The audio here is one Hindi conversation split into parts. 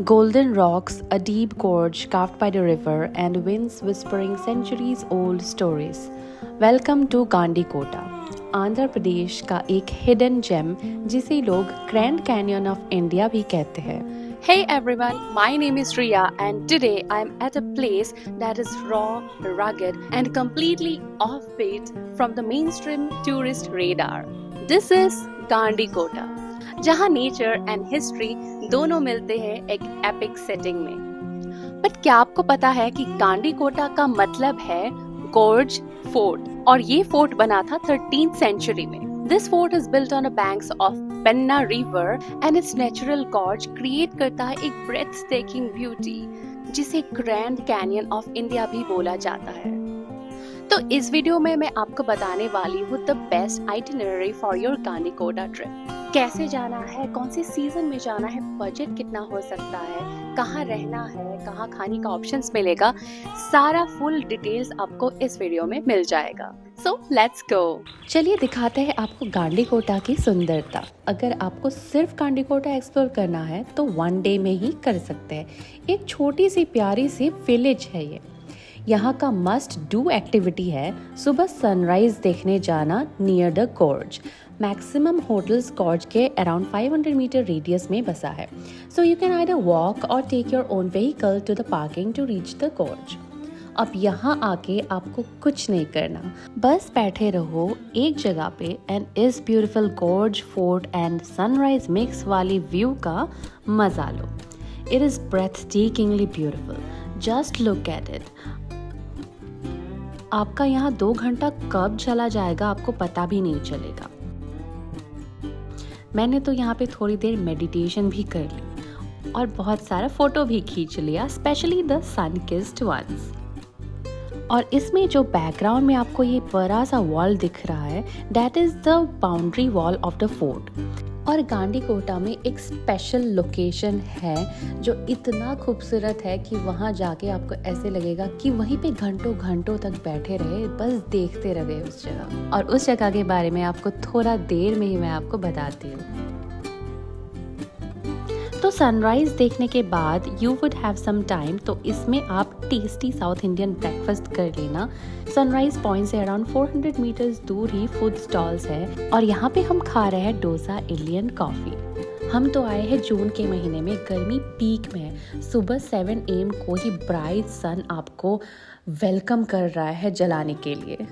Golden rocks, a deep gorge carved by the river, and winds whispering centuries old stories. Welcome to Gandikota, Andhra Pradesh का एक हिडन जेम जिसे लोग ग्रैंड कैनियन ऑफ इंडिया भी कहते हैं. Hey everyone, my name is Riya and today I am at a place that is raw, rugged and completely offbeat from the mainstream tourist radar. This is Gandikota, जहाँ नेचर एंड हिस्ट्री दोनों मिलते हैं एक एपिक सेटिंग में. बट क्या आपको पता है कि गांडीकोटा का मतलब है गोर्ज फोर्ट, और ये फोर्ट बना था 13th सेंचुरी में. This fort is built on the banks of Penna River and its natural gorge create करता है एक breathtaking beauty जिसे ग्रैंड कैनियन ऑफ इंडिया भी बोला जाता है. तो इस वीडियो में मैं आपको बताने वाली हूँ the best itinerary for your Gandikota trip. कैसे जाना है, कौन से सीजन में जाना है, बजट कितना हो सकता है, कहाँ रहना है, कहाँ खाने का ऑप्शंस मिलेगा, सारा फुल डिटेल्स आपको इस वीडियो में मिल जाएगा. So let's go. चलिए दिखाते हैं आपको गांडीकोटा की सुंदरता. अगर आपको सिर्फ गांडीकोटा एक्सप्लोर करना है तो वन डे में ही कर सकते हैं. एक छोटी सी प्यारी सी विलेज है ये. यहाँ का मस्ट डू एक्टिविटी है सुबह सनराइज देखने जाना near the gorge. Maximum hotels gorge के अराउंड 500 मीटर रेडियस में बसा है. So you can either walk और take your own vehicle to the parking to reach the gorge. अब यहाँ आके आपको कुछ नहीं करना, बस बैठे रहो एक जगह पे एंड इस beautiful gorge fort and sunrise mix वाली व्यू का मजा लो. It is breathtakingly beautiful. Just look at it. आपका यहाँ 2 घंटा कब चला जाएगा आपको पता भी नहीं चलेगा. मैंने तो यहाँ पे थोड़ी देर मेडिटेशन भी कर ली और बहुत सारा फोटो भी खींच लिया, specially the sun kissed ones. और इसमें जो बैकग्राउंड में आपको ये बड़ा सा वॉल दिख रहा है, that is the boundary wall of the fort. और गांडीकोटा में एक स्पेशल लोकेशन है जो इतना खूबसूरत है कि वहाँ जाके आपको ऐसे लगेगा कि वहीं पे घंटों घंटों तक बैठे रहे, बस देखते रहे उस जगह. और उस जगह के बारे में आपको थोड़ा देर में ही मैं आपको बताती हूँ. तो सनराइज देखने के बाद you would have some time, तो इसमें आप टेस्टी साउथ इंडियन ब्रेकफास्ट कर लेना. सनराइज पॉइंट से अराउंड 400 मीटर्स दूर ही फूड स्टॉल्स है और यहाँ पे हम खा रहे हैं डोसा इंडियन कॉफ़ी. हम तो आए हैं जून के महीने में, गर्मी पीक में. सुबह 7 AM को ही ब्राइट सन आपको वेलकम कर रहा है जलाने के लिए.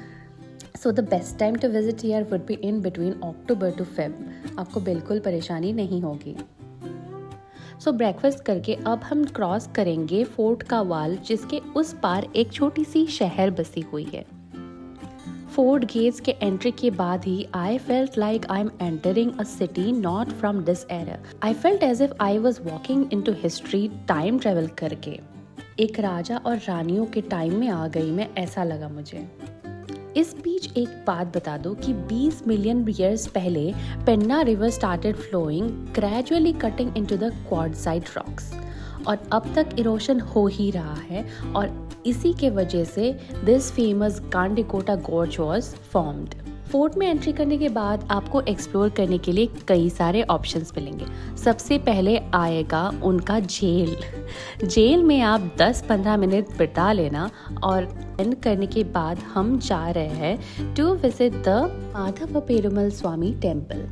So the best time to visit here would be in between October to Feb. आपको बिल्कुल परेशानी नहीं होगी. सो ब्रेकफास्ट करके अब हम क्रॉस करेंगे फोर्ट का वॉल, जिसके उस पार एक छोटी सी शहर बसी हुई है. फोर्ट गेट्स के एंट्री के बाद ही I felt like I am entering a city not from this era. I felt as if I was walking into history, time travel करके. एक राजा और रानियों के टाइम में आ गई मैं, ऐसा लगा मुझे. इस बीच एक बात बता दो कि 20 मिलियन ईयर्स पहले Penna river started flowing, gradually cutting into the quartzite rocks. और अब तक इरोशन हो ही रहा है और इसी के वजह से this famous Gandikota gorge was formed. Fort में एंट्री करने के बाद आपको एक्सप्लोर करने के लिए कई सारे ऑप्शंस मिलेंगे. सबसे पहले आएगा उनका झील. जेल में आप 10-15 मिनट बिता लेना और एंड करने के बाद हम जा रहे हैं to visit the Madhava Perumal Swamy temple.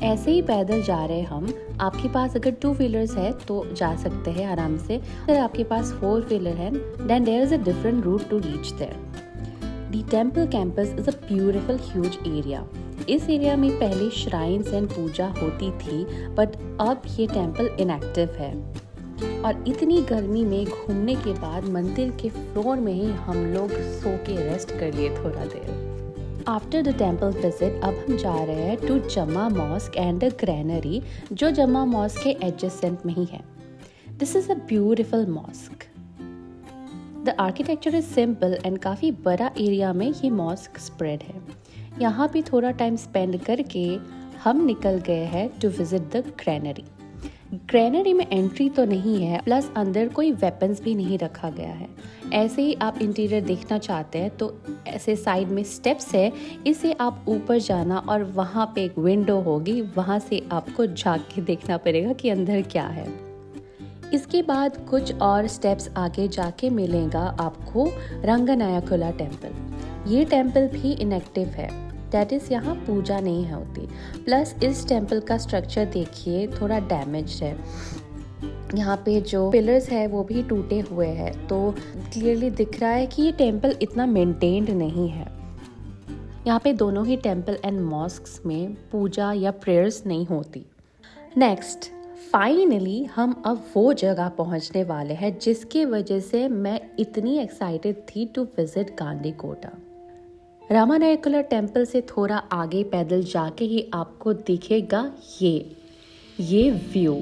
ऐसे ही पैदल जा रहे हम. आपके पास अगर 2 व्हीलर्स है तो जा सकते हैं आराम से. अगर आपके पास 4 व्हीलर है then there is a different route to reach there. The temple campus is a beautiful huge area. इस एरिया में पहले श्राइन्स एंड पूजा होती थी, बट अब ये टेम्पल इनएक्टिव है. और इतनी गर्मी में घूमने के बाद मंदिर के फ्लोर में ही हम लोग सो के रेस्ट कर लिए थोड़ा देर. आफ्टर द टेम्पल विजिट अब हम जा रहे हैं टू जमा मॉस्क एंड द ग्रैनरी, जो जमा मॉस्क के एडजेसेंट में ही है. This is a beautiful mosque. The architecture is simple and काफ़ी बड़ा एरिया में ये मॉस्क स्प्रेड है. यहाँ भी थोड़ा टाइम स्पेंड करके हम निकल गए हैं to visit the granary. Granary में एंट्री तो नहीं है, प्लस अंदर कोई वेपन्स भी नहीं रखा गया है. ऐसे ही आप इंटीरियर देखना चाहते हैं तो ऐसे साइड में स्टेप्स है, इसे आप ऊपर जाना और वहाँ पे एक विंडो होगी, वहाँ से आपको झाँक के देखना पड़ेगा कि अंदर क्या है. इसके बाद कुछ और स्टेप्स आगे जाके मिलेगा आपको रंगनायकुला टेम्पल। ये टेम्पल भी इनएक्टिव है, दैट इज़ यहाँ पूजा नहीं होती। प्लस इस टेम्पल का स्ट्रक्चर देखिए थोड़ा डैमेज है, यहाँ पे जो पिलर्स है वो भी टूटे हुए हैं, तो क्लियरली दिख रहा है कि ये टेम्पल इतना मेंटेन्ड नहीं है। यहाँ पे दोनों ही टेम्पल एंड मॉस्क्स में पूजा या प्रेयर्स नहीं होती। नेक्स्ट फाइनली हम अब वो जगह पहुंचने वाले हैं जिसकी वजह से मैं इतनी एक्साइटेड थी टू विजिट गांडीकोटा। रामानायकुला टेम्पल से थोड़ा आगे पैदल जाके ही आपको दिखेगा ये view.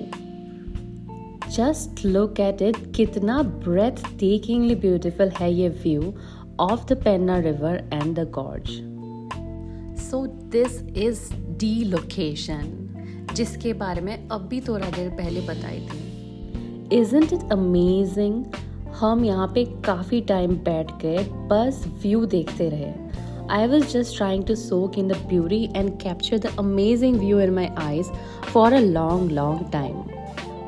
Just look at it, कितना ब्रेथ टेकिंगली ब्यूटीफुल है ये view of the Penna river and the gorge. So this is the location जिसके बारे में अभी थोड़ा देर पहले बताई थी। Isn't it amazing? हम यहाँ पे काफ़ी टाइम बैठ गए, बस व्यू देखते रहे। I was just trying to soak in the beauty and capture the amazing view in my eyes for a long time.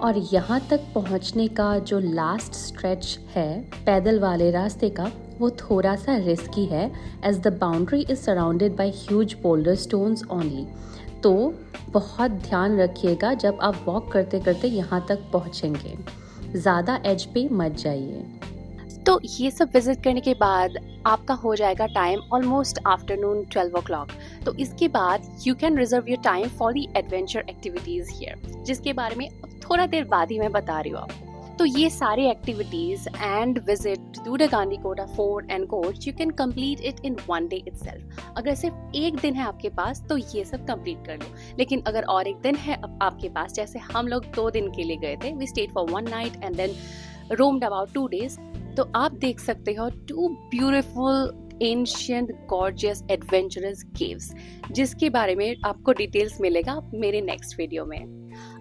और यहाँ तक पहुँचने का जो लास्ट स्ट्रेच है पैदल वाले रास्ते का, वो थोड़ा सा रिस्की है as the boundary is surrounded by huge boulder stones only. तो बहुत ध्यान रखिएगा जब आप वॉक करते करते यहाँ तक पहुँचेंगे, ज़्यादा एज पे मत जाइए। तो ये सब विजिट करने के बाद आपका हो जाएगा टाइम ऑलमोस्ट आफ्टरनून 12 o'clock। तो इसके बाद you can reserve your time for the adventure activities here, जिसके बारे में अब थोड़ा देर बाद ही मैं बता रही हूँ आपको। तो ये सारी activities and visit to the Gandikota fort and court you can complete it in one day itself. अगर सिर्फ एक दिन है आपके पास तो ये सब कंप्लीट कर लो, लेकिन अगर और एक दिन है आपके पास, जैसे हम लोग 2 दिन के लिए गए थे, we stayed for 1 night and then roamed about 2 days, तो आप देख सकते हो 2 beautiful ancient gorgeous adventurous caves, जिसके बारे में आपको डिटेल्स मिलेगा मेरे नेक्स्ट वीडियो में।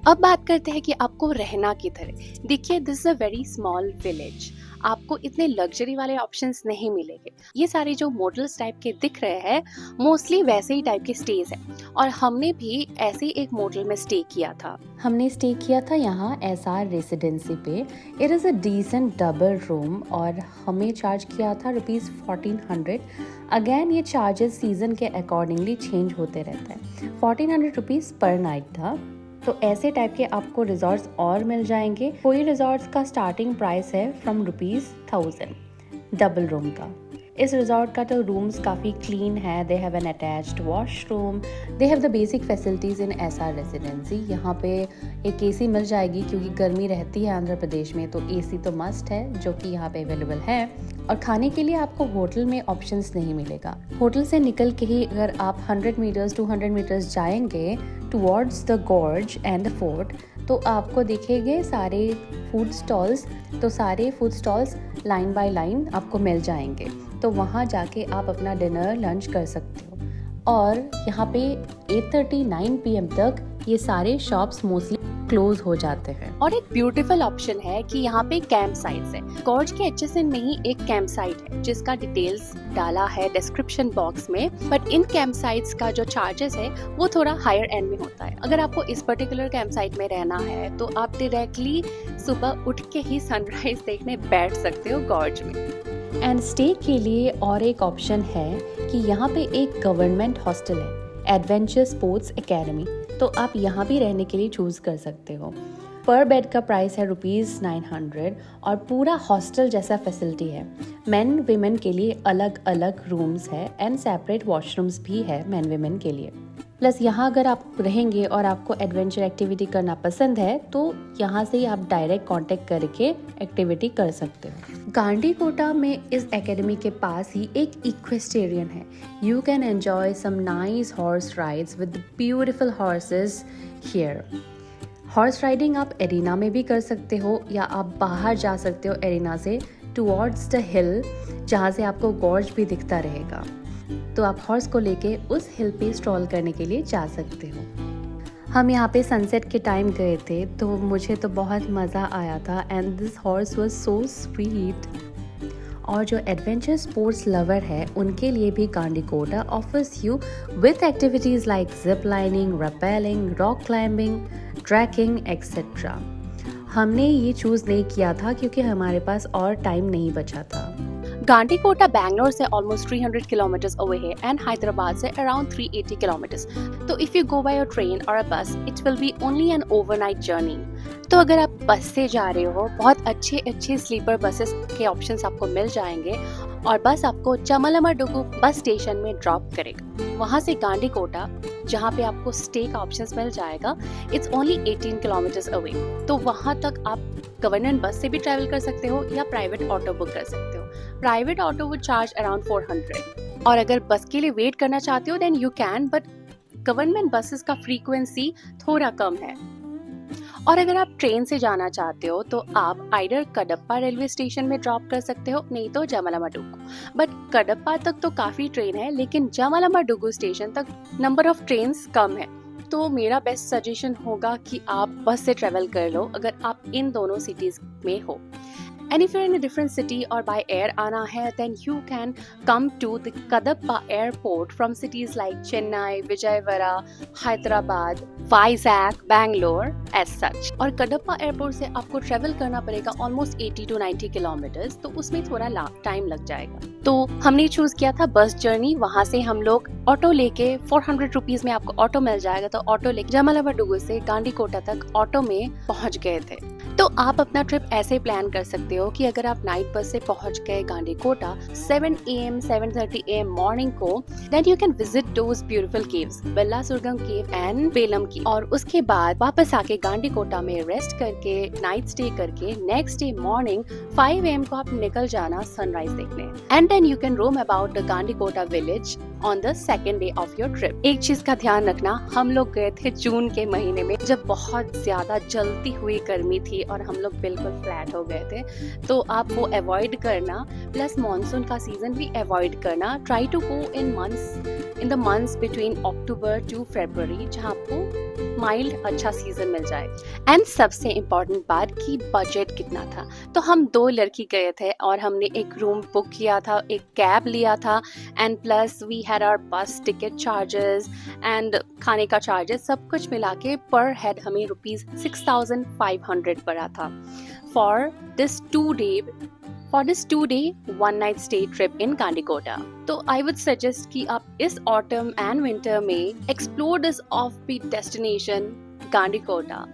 अब बात करते हैं कि आपको रहना किधर है। देखिए this is a very small village, आपको इतने लग्जरी वाले ऑप्शंस नहीं मिलेंगे। ये सारे जो मोटल्स टाइप के दिख रहे हैं मोस्टली वैसे ही टाइप के स्टेज हैं, और हमने भी ऐसे ही एक मोटल में स्टे किया था। हमने स्टे किया था यहाँ SR रेसिडेंसी पे। It is a decent double room और हमें चार्ज किया था ₹1400। अगेन ये चार्जेस सीजन के अकॉर्डिंगली चेंज होते रहते हैं। ₹1400 पर नाइट था। तो ऐसे टाइप के आपको रिजॉर्ट्स और मिल जाएंगे। कोई रिजॉर्ट्स का स्टार्टिंग प्राइस है फ्रॉम ₹1000 डबल रूम का। इस रिजॉर्ट का तो रूम्स काफ़ी क्लीन है, they have an attached washroom, they have the basic facilities in SR residency. यहाँ पे एक AC मिल जाएगी क्योंकि गर्मी रहती है आंध्र प्रदेश में, तो AC तो मस्ट है जो कि यहाँ पे अवेलेबल है। और खाने के लिए आपको होटल में ऑप्शंस नहीं मिलेगा। होटल से निकल के ही अगर आप 100 मीटर्स 200 मीटर्स जाएंगे towards the gorge and the fort, तो आपको दिखेंगे सारे फूड स्टॉल्स। तो सारे food stalls line by line आपको मिल जाएंगे, तो वहाँ जाके आप अपना डिनर लंच कर सकते हो। और यहाँ पे 8:39 PM तक ये सारे शॉप्स मोस्टली क्लोज हो जाते हैं। और एक ब्यूटीफुल ऑप्शन है कि यहाँ पे कैंप साइट्स है। गॉर्ज के एडजेसेंट में ही एक कैंप साइट है जिसका डिटेल्स डाला है डिस्क्रिप्शन बॉक्स में, बट इन कैंप साइट्स का जो चार्जेस है वो थोड़ा हायर एंड में होता है। अगर आपको इस पर्टिकुलर कैंप साइट में रहना है तो आप डायरेक्टली सुबह उठ के ही सनराइज देखने बैठ सकते हो गॉर्ज में। एंड स्टे के लिए और एक ऑप्शन है कि यहाँ पे एक गवर्नमेंट हॉस्टल है, एडवेंचर स्पोर्ट्स एकेडमी, तो आप यहाँ भी रहने के लिए चूज़ कर सकते हो। पर बेड का प्राइस है ₹900 और पूरा हॉस्टल जैसा फैसिलिटी है। मेन वीमेन के लिए अलग अलग रूम्स है एंड सेपरेट वॉशरूम्स भी है मेन वीमेन के लिए। प्लस यहाँ अगर आप रहेंगे और आपको एडवेंचर एक्टिविटी करना पसंद है तो यहाँ से ही आप डायरेक्ट कांटेक्ट करके एक्टिविटी कर सकते हो। गांडीकोटा में इस एकेडमी के पास ही एक इक्वेस्टेरियन है। You can enjoy some nice horse rides with beautiful horses here. Horse riding आप एरिना में भी कर सकते हो या आप बाहर जा सकते हो एरिना से टुवर्ड्स द हिल, जहाँ से आपको गॉर्ज भी दिखता रहेगा। तो आप हॉर्स को लेके उस हिल पे स्ट्रॉल करने के लिए जा सकते हो। हम यहाँ पे सनसेट के टाइम गए थे तो मुझे तो बहुत मज़ा आया था and this horse was so sweet. और जो एडवेंचर स्पोर्ट्स लवर है उनके लिए भी Gandikota offers you with activities like zip lining, rappelling, rock climbing, trekking etcetera. हमने ये चूज़ नहीं किया था क्योंकि हमारे पास और टाइम नहीं बचा था। गांडीकोटा बैंगलोर से ऑलमोस्ट 300 किलोमीटर्स अवे है एंड हैदराबाद से अराउंड 380 किलोमीटर्स। तो if you go by a train और a bus it will be only an overnight journey. तो अगर आप बस से जा रहे हो, बहुत अच्छे अच्छे स्लीपर बसेस के ऑप्शंस आपको मिल जाएंगे और बस आपको चमलमडुगु बस स्टेशन में ड्रॉप करेगा। वहाँ से गांडीकोटा जहाँ पे आपको स्टे का ऑप्शंस मिल जाएगा, इट्स ओनली 18 किलोमीटर्स अवे। तो वहाँ तक आप गवर्नमेंट बस से भी ट्रैवल कर सकते हो या प्राइवेट ऑटो बुक कर सकते हो। Private auto would charge around 400 और अगर बस के लिए वेट करना चाहते हो then you can, but government buses का फ्रीक्वेंसी थोड़ा कम है। और अगर आप ट्रेन से जाना चाहते हो तो आप आइडर कडप्पा रेलवे स्टेशन में ड्रॉप कर सकते हो, नहीं तो जमलमडुगु। बट कडप्पा तक तो काफ़ी ट्रेन है, लेकिन जमलमडुगु स्टेशन तक नंबर ऑफ ट्रेन्स कम है। तो मेरा बेस्ट सजेशन होगा कि आप बस से ट्रेवल कर लो अगर आप इन दोनों सिटीज़ में हो। And if you're in a different city or by air आना है, then you can come to the Kadapa airport from cities like Chennai, Vijayawada, Hyderabad, Vizag, Bangalore as such। और कडप्पा एयरपोर्ट से आपको ट्रेवल करना पड़ेगा ऑलमोस्ट 80 to 90 किलोमीटर्स, तो उसमें थोड़ा टाइम लग जाएगा। तो हमने चूज किया था बस जर्नी। वहाँ से हम लोग ऑटो लेके 400 रुपीज में आपको ऑटो मिल जाएगा, तो ऑटो लेके जमलमडुगु से गांडीकोटा तक ऑटो में पहुँच गए थे। तो आप अपना ट्रिप ऐसे प्लान कर सकते हो कि अगर आप नाइट बस से पहुंच गए गांडीकोटा 7 AM 7:30 AM मॉर्निंग को, then you can visit those beautiful caves, Bellasurgam cave and Belum की। और उसके बाद वापस आके गांडीकोटा में रेस्ट करके नाइट स्टे करके नेक्स्ट डे मॉर्निंग 5 AM को आप निकल जाना सनराइज देखने। And then you can roam about the Gandikota village on the second day of your trip. एक चीज का ध्यान रखना, हम लोग गए थे जून के महीने में जब बहुत ज्यादा जलती हुई गर्मी थी और हम लोग बिल्कुल फ्लैट हो गए थे, तो आप वो अवॉइड करना। प्लस मॉनसून का सीजन भी अवॉइड करना। Try to go in the months between October to February, जहाँ आपको माइल्ड अच्छा सीजन मिल जाए। एंड सबसे इम्पोर्टेंट बात कि बजट कितना था। तो हम 2 लड़की गए थे और हमने एक रूम बुक किया था, एक कैब लिया था, and plus we had our bus ticket charges and खाने का चार्जेस, सब कुछ मिला के पर हेड हमें ₹6,500 पड़ा था for this 2 day 1 night stay trip in Gandikota. तो आई वुड सजेस्ट कि आप इस ऑटम एंड विंटर में explore this offbeat destination Gandikota.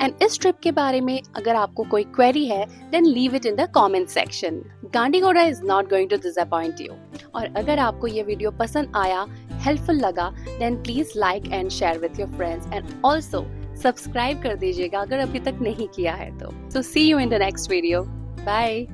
And इस ट्रिप के बारे में अगर आपको कोई क्वेरी है then leave it in the comment section. Gandikota is not going to disappoint you. और अगर आपको ये वीडियो पसंद आया, हेल्पफुल लगा, then please like and share with your friends and also subscribe कर दीजिएगा अगर अभी तक नहीं किया है तो। So see you in the next video. Bye.